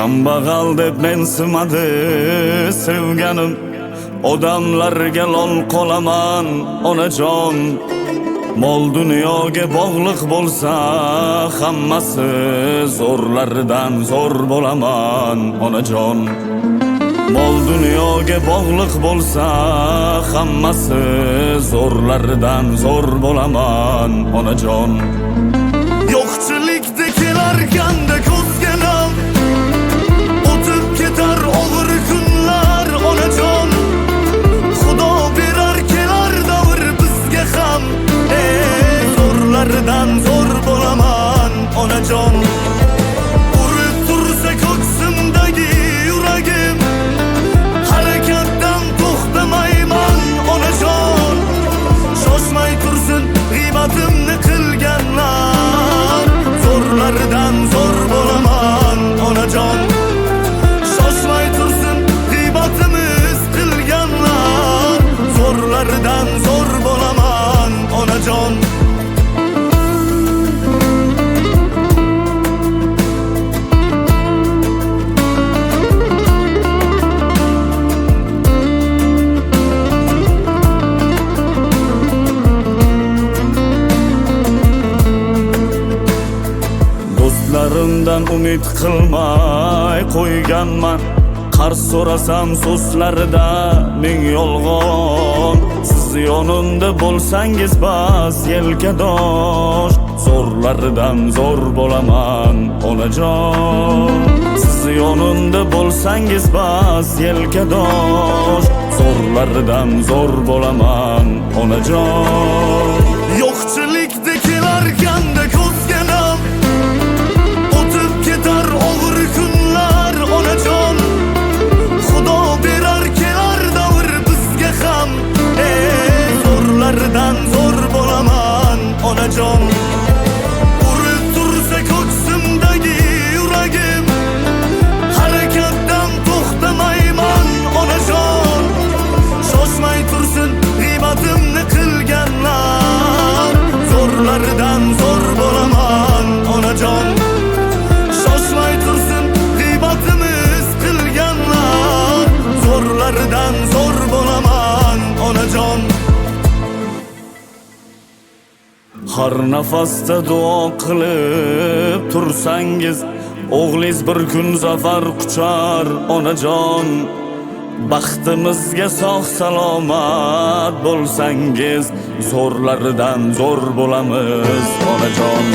Kambag'al deb mensimadi sevganim, odamlarga lol qolaman onajon. Mol dunyoga bog'liq bo'lsa hammasi, zo'rlardan zo'r bo'laman onajon. Mol dunyoga bog'liq bo'lsa hammasi, zo'rlardan zo'r bo'laman onajon. Yo'qchilikda kelarganda ko'zga nam, o'tib ketar og'ir kunlar onajon. Xudo berar kelar davr bizga ham, zo'rlardan zo'r bo'laman onajon. Urib tursa ko'ksimdagi yuragim, harakatdan to'xtamayman onajon. Shoshmay tursin g'iybatimni qilganlar, zo'rlardan zo'r bo'laman onajon. Shoshmay tursin g'iybatimiz qilganlar, zo'rlardan zo'r bo'laman onajon. Do'stlarimdan umid qilmay qo'yganman, qarz so'rasam so'zlarida ming yolg'on. Siz yonimda bo'lsangiz bas yelkadosh, zo'rlardan zo'r bo'laman onajon. Siz yonimda bo'lsangiz bas yelkadosh, zo'rlardan zo'r bo'laman onajon. Yo'qchilikda kelarganda ko'zga nam, o'tib ketar og'ir kunlar onajon. Xudo berar kelar davr bizga ham, zo'rlardan zo'r bo'laman onajon. Urib tursa ko'ksimdagi yuragim, harakatdan to'xtamayman onajon. Shoshmay tursin g'iybatimni qilganlar, zo'rlardan zo'r bo'laman onajon. Shoshmay tursin g'iybatimiz qilganlar, zo'rlardan zo'r bo'laman onajon. Har nafasda duo qilib tursangiz, o'g'lingiz bir kun zafar quchar onajon. Baxtimizga sog' salomat bo'lsangiz, zo'rlardan zo'r bo'lamiz onajon.